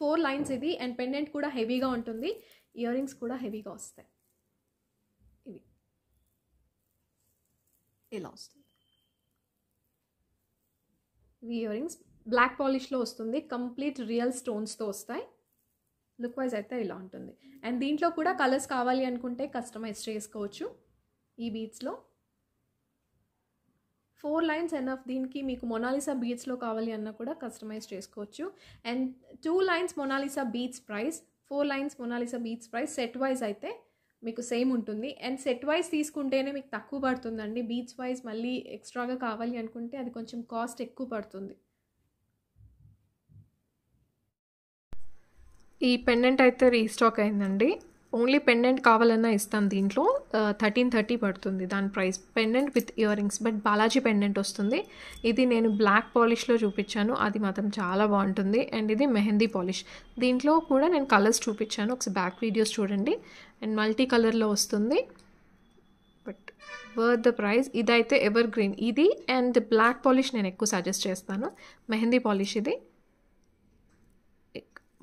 4 లైన్స్ ఇది. అండ్ పెండెంట్ కూడా హెవీగా ఉంటుంది, ఇయర్ రింగ్స్ కూడా హెవీగా వస్తాయి. ఇవి ఇలా వస్తుంది. ఇవి ఇయర్ రింగ్స్ బ్లాక్ పాలిష్లో వస్తుంది, కంప్లీట్ రియల్ స్టోన్స్తో వస్తాయి. లుక్ వైజ్ అయితే ఇలా ఉంటుంది. అండ్ దీంట్లో కూడా కలర్స్ కావాలి అనుకుంటే కస్టమైజ్ చేసుకోవచ్చు. ఈ బీడ్స్లో 4 లైన్స్ ఎనఫ్. దీనికి మీకు మొనాలిసా బీడ్స్లో కావాలి అన్నా కూడా కస్టమైజ్ చేసుకోవచ్చు. And 2 lines Mona Lisa beads price, 4 lines Mona Lisa beads price set wise అయితే మీకు సేమ్ ఉంటుంది. అండ్ సెట్ వైజ్ తీసుకుంటేనే మీకు తక్కువ పడుతుందండి. బీడ్స్ వైజ్ మళ్ళీ ఎక్స్ట్రాగా కావాలి అనుకుంటే అది కొంచెం కాస్ట్ ఎక్కువ పడుతుంది. ఈ పెండెంట్ అయితే రీస్టాక్ అయిందండి. ఓన్లీ పెండెంట్ కావాలన్నా ఇస్తాను. దీంట్లో 1330 పడుతుంది దాని price, pendant with ear rings. But Balaji pendant వస్తుంది. ఇది నేను బ్లాక్ పాలిష్లో చూపించాను, అది మాత్రం చాలా బాగుంటుంది. అండ్ ఇది మెహందీ పాలిష్. దీంట్లో కూడా నేను కలర్స్ చూపించాను, ఒకసారి బ్యాక్ వీడియోస్ చూడండి. అండ్ మల్టీ కలర్లో వస్తుంది, బట్ వర్త్ ద ప్రైస్. ఇదైతే ఎవర్ గ్రీన్ ఇది. అండ్ బ్లాక్ పాలిష్ నేను ఎక్కువ సజెస్ట్ చేస్తాను. మెహందీ పాలిష్ ఇది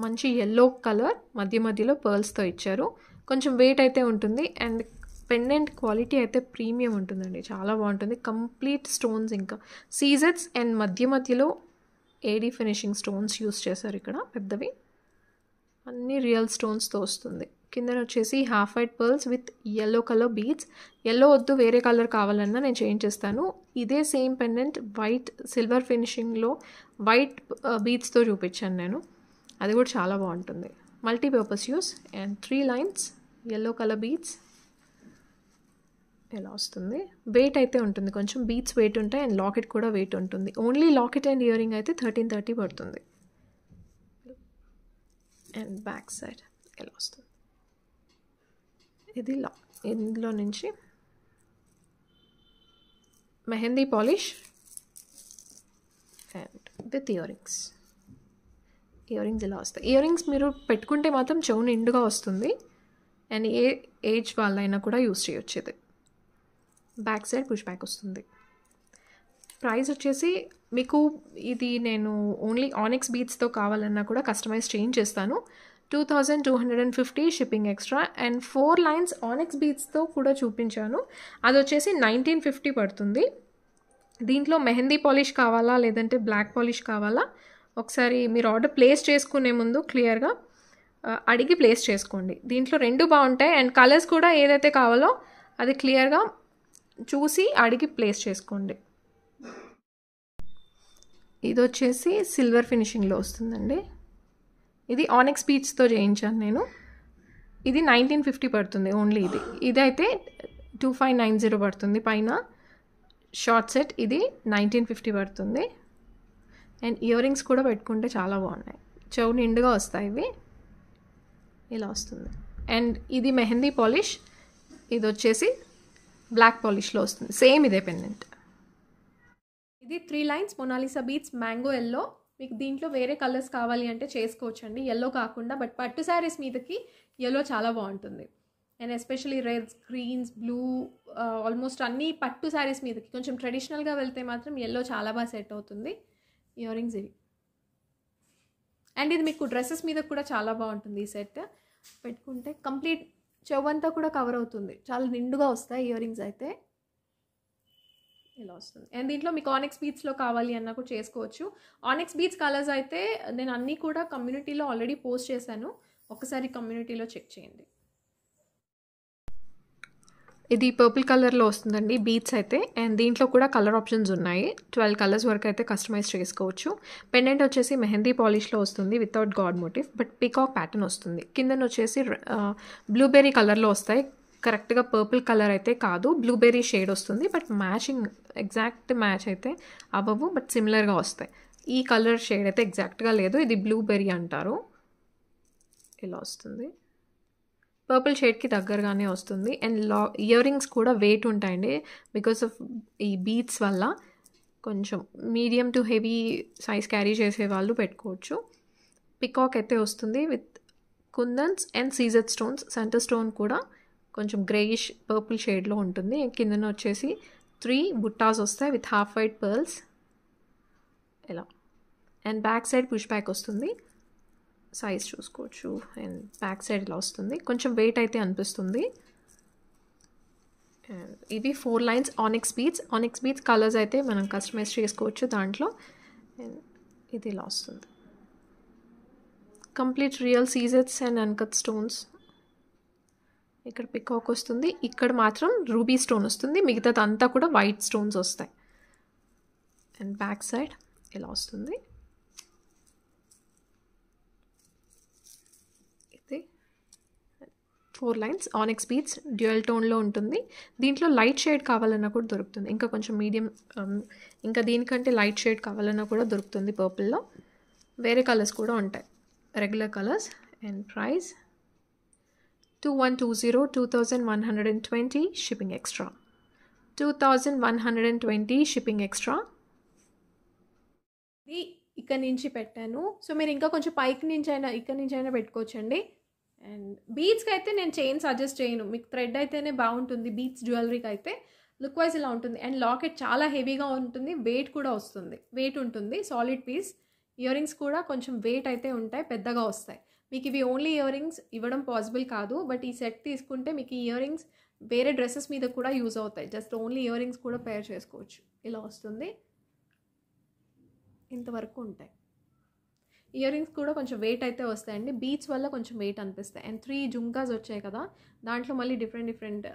మంచి ఎల్లో కలర్, మధ్యలో పర్ల్స్తో ఇచ్చారు. కొంచెం వెయిట్ అయితే ఉంటుంది. అండ్ పెండెంట్ క్వాలిటీ అయితే ప్రీమియం ఉంటుందండి, చాలా బాగుంటుంది. కంప్లీట్ స్టోన్స్, ఇంకా సీజెట్స్ అండ్ మధ్యలో ఏడీ ఫినిషింగ్ స్టోన్స్ యూస్ చేశారు ఇక్కడ పెద్దవి. అన్నీ రియల్ స్టోన్స్తో వస్తుంది. కింద వచ్చేసి half white pearls with yellow colour beads. Yellow వద్దు, వేరే కలర్ కావాలన్నా నేను చేంజ్ చేస్తాను. ఇదే సేమ్ పెండెంట్ వైట్ సిల్వర్ ఫినిషింగ్లో వైట్ బీడ్స్తో చూపించాను నేను, అది కూడా చాలా బాగుంటుంది. Multipurpose use. And 3 lines yellow colour beads ఎలా వస్తుంది. వెయిట్ అయితే ఉంటుంది, కొంచెం బీడ్స్ వెయిట్ ఉంటాయి అండ్ లాకెట్ కూడా వెయిట్ ఉంటుంది. Only locket and ear ring అయితే 1330 పడుతుంది. అండ్ బ్యాక్ సైడ్ ఎలా వస్తుంది. ఇది ఇందులో నుంచి mehndi polish and with ear rings. Ear rings ఇలా వస్తాయి. ఇయర్ రింగ్స్ మీరు పెట్టుకుంటే మాత్రం చెవు నిండుగా వస్తుంది. అండ్ ఏ ఏజ్ వాళ్ళైనా కూడా యూస్ చేయొచ్చు. ఇది బ్యాక్ సైడ్ పుష్ బ్యాక్ వస్తుంది. ప్రైస్ వచ్చేసి మీకు ఇది నేను ఓన్లీ ఆనిక్స్ బీడ్స్తో కావాలన్నా కూడా కస్టమైజ్ చేంజ్ చేస్తాను. 2250 shipping extra. And 4 lines onyx బీడ్స్తో కూడా చూపించాను, అది వచ్చేసి 1950 పడుతుంది. దీంట్లో మెహందీ పాలిష్ కావాలా లేదంటే బ్లాక్ పాలిష్ కావాలా ఒకసారి మీరు ఆర్డర్ ప్లేస్ చేసుకునే ముందు క్లియర్గా అడిగి ప్లేస్ చేసుకోండి. దీంట్లో 2 బాగుంటాయి. అండ్ కలర్స్ కూడా ఏదైతే కావాలో అది క్లియర్గా చూసి అడిగి ప్లేస్ చేసుకోండి. ఇది వచ్చేసి సిల్వర్ ఫినిషింగ్లో వస్తుందండి. ఇది ఆనిక్స్ బీడ్స్తో చేయించాను నేను. ఇది 1950 పడుతుంది ఓన్లీ. ఇదైతే 2590 పడుతుంది పైన షార్ట్ సెట్. ఇది 1950 పడుతుంది. అండ్ ఇయర్ రింగ్స్ కూడా పెట్టుకుంటే చాలా బాగున్నాయి. చెవు నిండుగా వస్తాయి ఇవి, ఇలా వస్తుంది. అండ్ ఇది మెహందీ పాలిష్, ఇది వచ్చేసి బ్లాక్ పాలిష్లో వస్తుంది. సేమ్ ఇదే పెండెంట్. ఇది 3 lines Mona Lisa beads mango yellow. మీకు దీంట్లో వేరే కలర్స్ కావాలి అంటే చేసుకోవచ్చు అండి, ఎల్లో కాకుండా. బట్ పట్టు శారీస్ మీదకి ఎల్లో చాలా బాగుంటుంది. And especially reds, greens, blue, almost అన్ని పట్టు శారీస్ మీదకి కొంచెం ట్రెడిషనల్గా వెళ్తే మాత్రం ఎల్లో చాలా బాగా సెట్ అవుతుంది. ఇయర్ రింగ్స్ ఇవి. అండ్ ఇది మీకు డ్రెస్సెస్ మీద కూడా చాలా బాగుంటుంది. ఈ సెట్ పెట్టుకుంటే కంప్లీట్ చెవంతా కూడా కవర్ అవుతుంది, చాలా నిండుగా వస్తాయి ఇయర్ రింగ్స్ అయితే. ఇలా వస్తుంది. అండ్ దీంట్లో మీకు ఆనిక్స్ బీట్స్లో కావాలి అన్నా కూడా చేసుకోవచ్చు. ఆనిక్స్ బీట్స్ కలర్స్ అయితే నేను అన్నీ కూడా కమ్యూనిటీలో ఆల్రెడీ పోస్ట్ చేశాను, ఒకసారి కమ్యూనిటీలో చెక్ చేయండి. ఇది పర్పుల్ కలర్లో వస్తుందండి బీట్స్ అయితే. అండ్ దీంట్లో కూడా కలర్ ఆప్షన్స్ ఉన్నాయి, 12 కలర్స్ వరకు అయితే కస్టమైజ్ చేసుకోవచ్చు. పెండెంట్ వచ్చేసి మెహందీ పాలిష్లో వస్తుంది without god motif, but peacock pattern వస్తుంది. కిందన వచ్చేసి బ్లూబెర్రీ కలర్లో వస్తాయి. కరెక్ట్గా పర్పుల్ కలర్ అయితే కాదు, బ్లూబెర్రీ షేడ్ వస్తుంది. బట్ మ్యాచింగ్ ఎగ్జాక్ట్ మ్యాచ్ అయితే అవ్వవు, బట్ సిమిలర్గా వస్తాయి. ఈ కలర్ షేడ్ అయితే ఎగ్జాక్ట్గా లేదు, ఇది బ్లూబెర్రీ అంటారు. ఇలా వస్తుంది, పర్పుల్ షేడ్కి దగ్గరగానే వస్తుంది. అండ్ ఇయర్ రింగ్స్ కూడా వెయిట్ ఉంటాయండి, బికాస్ ఆఫ్ ఈ బీట్స్ వల్ల. కొంచెం medium to heavy size carry చేసే వాళ్ళు పెట్టుకోవచ్చు. పికాక్ అయితే వస్తుంది with kundans and CZ stones. Centre stone కూడా కొంచెం గ్రేయిష్ పర్పుల్ షేడ్లో ఉంటుంది. కిందన వచ్చేసి 3 బుట్టాస్ వస్తాయి విత్ హాఫ్ వైట్ పర్ల్స్ ఇలా. And back side push back వస్తుంది, సైజ్ చూసుకోవచ్చు. అండ్ బ్యాక్ సైడ్ ఇలా వస్తుంది, కొంచెం వెయిట్ అయితే అనిపిస్తుంది. ఇవి 4 lines onyx beads. Onyx beads colours అయితే మనం కస్టమైజ్ చేసుకోవచ్చు దాంట్లో. అండ్ ఇది ఇలా వస్తుంది, కంప్లీట్ రియల్ సీజెడ్స్ అండ్ అన్కట్ స్టోన్స్. ఇక్కడ పికాక్ వస్తుంది, ఇక్కడ మాత్రం రూబీ స్టోన్ వస్తుంది, మిగతాదంతా కూడా వైట్ స్టోన్స్ వస్తాయి. అండ్ బ్యాక్ సైడ్ ఇలా వస్తుంది. ఇది 4 లైన్స్ ఆనిక్స్ బీట్స్ డ్యూయల్ టోన్లో ఉంటుంది. దీంట్లో లైట్ షేడ్ కావాలన్నా కూడా దొరుకుతుంది, ఇంకా కొంచెం మీడియం, ఇంకా దీనికంటే లైట్ షేడ్ కావాలన్నా కూడా దొరుకుతుంది పర్పుల్లో. వేరే కలర్స్ కూడా ఉంటాయి, regular colours. And price 2120, 2120 shipping extra. 2120 shipping extra. ఇది ఇక్కడ నుంచి పెట్టాను, సో మీరు ఇంకా కొంచెం పైకి నుంచి అయినా ఇక్కడ నుంచి అయినా పెట్టుకోవచ్చండి. అండ్ బీట్స్కి అయితే నేను చైన్ సజెస్ట్ చేయను, మీకు థ్రెడ్ అయితేనే బాగుంటుంది. బీట్స్ జ్యువెలరీకి అయితే లుక్ వైజ్ ఇలా ఉంటుంది. అండ్ లాకెట్ చాలా హెవీగా ఉంటుంది, వెయిట్ కూడా వస్తుంది, వెయిట్ ఉంటుంది, సాలిడ్ పీస్. ఇయర్ రింగ్స్ కూడా కొంచెం వెయిట్ అయితే ఉంటాయి, పెద్దగా వస్తాయి. మీకు ఇవి ఓన్లీ ఇయర్ రింగ్స్ ఇవ్వడం పాసిబుల్ కాదు, బట్ ఈ సెట్ తీసుకుంటే మీకు ఈ ఇయర్ రింగ్స్ వేరే డ్రెస్సెస్ మీద కూడా యూజ్ అవుతాయి. జస్ట్ ఓన్లీ ఇయర్ రింగ్స్ కూడా పేర్ చేసుకోవచ్చు. ఇలా వస్తుంది, ఇంతవరకు ఉంటాయి. ఇయర్ రింగ్స్ కూడా కొంచెం వెయిట్ అయితే వస్తాయండి, బీట్స్ వల్ల కొంచెం వెయిట్ అనిపిస్తాయి. అండ్ 3 జుంకాస్ వచ్చాయి కదా, దాంట్లో మళ్ళీ డిఫరెంట్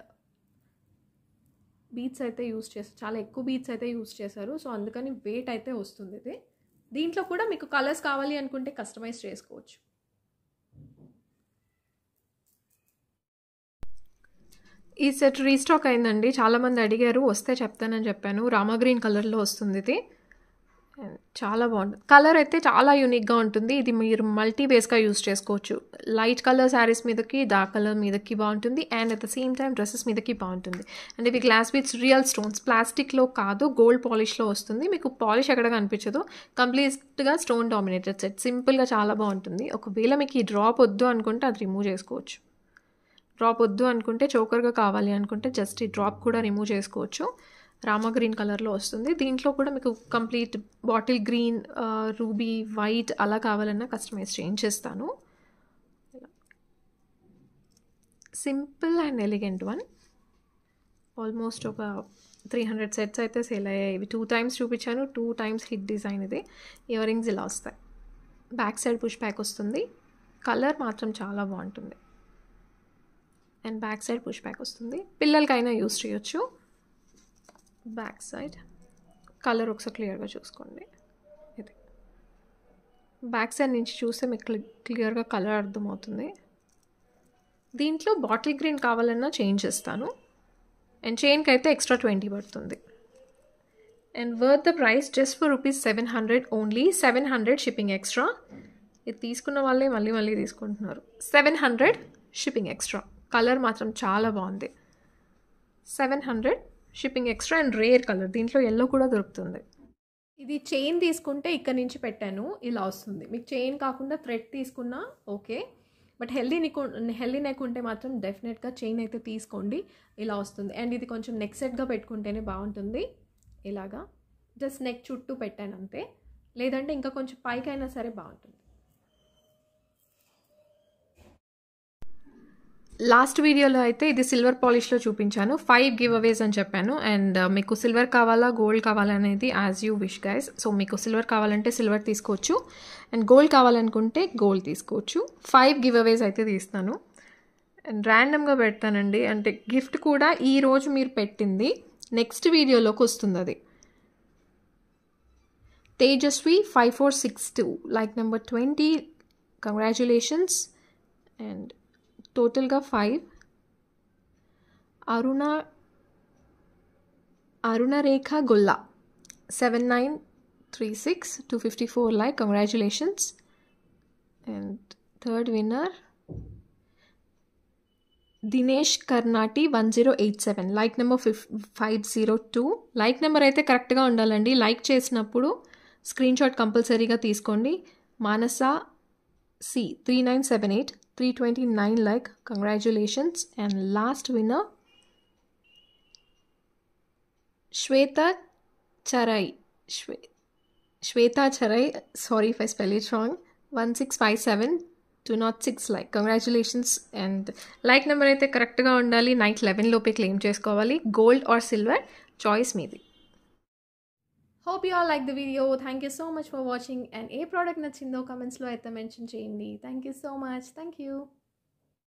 బీట్స్ అయితే యూజ్ చేస్తారు, చాలా ఎక్కువ బీట్స్ అయితే యూజ్ చేశారు. సో అందుకని వెయిట్ అయితే వస్తుంది ఇది. దీంట్లో కూడా మీకు కలర్స్ కావాలి అనుకుంటే కస్టమైజ్ చేసుకోవచ్చు. ఈ సెట్ రీస్టాక్ అయిందండి, చాలామంది అడిగారు, వస్తే చెప్తానని చెప్పాను. రామా గ్రీన్ కలర్లో వస్తుంది ఇది, చాలా బాగుంటుంది. కలర్ అయితే చాలా యూనిక్గా ఉంటుంది. ఇది మీరు మల్టీ బేస్గా యూజ్ చేసుకోవచ్చు. లైట్ కలర్ శారీస్ మీదకి, డార్క్ కలర్ మీదకి బాగుంటుంది. And at the same time dresses మీదకి బాగుంటుంది. అండ్ ఇవి గ్లాస్ బీట్స్ రియల్ స్టోన్స్, ప్లాస్టిక్లో కాదు, గోల్డ్ పాలిష్లో వస్తుంది. మీకు పాలిష్ ఎక్కడ కనిపించదు, కంప్లీట్గా స్టోన్ డామినేటెడ్ సెట్. సింపుల్గా చాలా బాగుంటుంది. ఒకవేళ మీకు ఈ డ్రాప్ వద్దు అనుకుంటే అది రిమూవ్ చేసుకోవచ్చు. డ్రాప్ వద్దు అనుకుంటే, చోకర్గా కావాలి అనుకుంటే జస్ట్ ఈ డ్రాప్ కూడా రిమూవ్ చేసుకోవచ్చు. రామా గ్రీన్ కలర్లో వస్తుంది. దీంట్లో కూడా మీకు complete bottle green, ruby, white అలా కావాలన్నా కస్టమైజ్ చేయించేస్తాను. Simple and elegant one. Almost ఒక 300 సెట్స్ అయితే సేల్ అయ్యాయి. ఇవి 2 టైమ్స్ చూపించాను, 2 టైమ్స్ హిట్ డిజైన్ ఇది. ఇయర్ రింగ్స్ ఇలా వస్తాయి, బ్యాక్ సైడ్ పుష్ బ్యాక్ వస్తుంది. కలర్ మాత్రం చాలా బాగుంటుంది. And back side push back వస్తుంది, పిల్లలకైనా యూస్ చేయొచ్చు. బ్యాక్ సైడ్ కలర్ ఒకసారి క్లియర్గా చూసుకోండి. ఇది బ్యాక్ సైడ్ నుంచి చూస్తే మీకు క్లియర్గా కలర్ అర్థమవుతుంది. దీంట్లో బాటిల్ గ్రీన్ కావాలన్నా చేంజ్ చేస్తాను. అండ్ చైన్కి అయితే ఎక్స్ట్రా 20 పడుతుంది. And worth the price just for ₹700 only. 700 shipping extra. ఇది తీసుకున్న వాళ్ళే మళ్ళీ మళ్ళీ తీసుకుంటున్నారు. 700 షిప్పింగ్ ఎక్స్ట్రా. కలర్ మాత్రం చాలా బాగుంది. 700 shipping extra and rare colour. దీంట్లో ఎల్లో కూడా దొరుకుతుంది. ఇది చైన్ తీసుకుంటే ఇక్కడ నుంచి పెట్టాను, ఇలా వస్తుంది. మీకు చైన్ కాకుండా థ్రెడ్ తీసుకున్నా ఓకే, బట్ హెల్దీ నెక్ ఉంటే మాత్రం డెఫినెట్గా చైన్ అయితే తీసుకోండి, ఇలా వస్తుంది. అండ్ ఇది కొంచెం నెక్ సెట్గా పెట్టుకుంటేనే బాగుంటుంది. ఇలాగా జస్ట్ నెక్ చుట్టూ పెట్టాను అంతే, లేదంటే ఇంకా కొంచెం పైకి అయినా సరే బాగుంటుంది. లాస్ట్ వీడియోలో అయితే ఇది సిల్వర్ పాలిష్లో చూపించాను. 5 గివ్ అవేస్ అని చెప్పాను. అండ్ మీకు సిల్వర్ కావాలా గోల్డ్ కావాలా అనేది as you wish guys. So మీకు సిల్వర్ కావాలంటే సిల్వర్ తీసుకోవచ్చు, అండ్ గోల్డ్ కావాలనుకుంటే గోల్డ్ తీసుకోవచ్చు. 5 గివ్ అవేస్ అయితే తీస్తాను అండ్ ర్యాండమ్గా పెడతానండి. అంటే గిఫ్ట్ కూడా ఈరోజు మీరు పెట్టింది నెక్స్ట్ వీడియోలోకి వస్తుంది. అది Tejaswi 5462 like number 20. Congratulations. And టోటల్గా 5. Arunarekha Golla 7936 254 like. Congratulations. And third winner Dinesh Karnati 1087 like number 502. Like number అయితే కరెక్ట్గా ఉండాలండి. లైక్ చేసినప్పుడు స్క్రీన్ షాట్ కంపల్సరీగా తీసుకోండి. Manasa C 3978 329 like. Congratulations. And last winner Shweta Charai, sorry if I spell it wrong, 1657 206 like. Congratulations. And like number అయితే కరెక్ట్గా ఉండాలి. Night 11 లోపే క్లెయిమ్ చేసుకోవాలి. గోల్డ్ ఆర్ సిల్వర్ చాయిస్ మీది. Hope you all like the video. Thank you so much for watching. And A product నచ్చిందో కమెంట్స్లో అయితే mention చేయండి. Thank you so much. Thank you.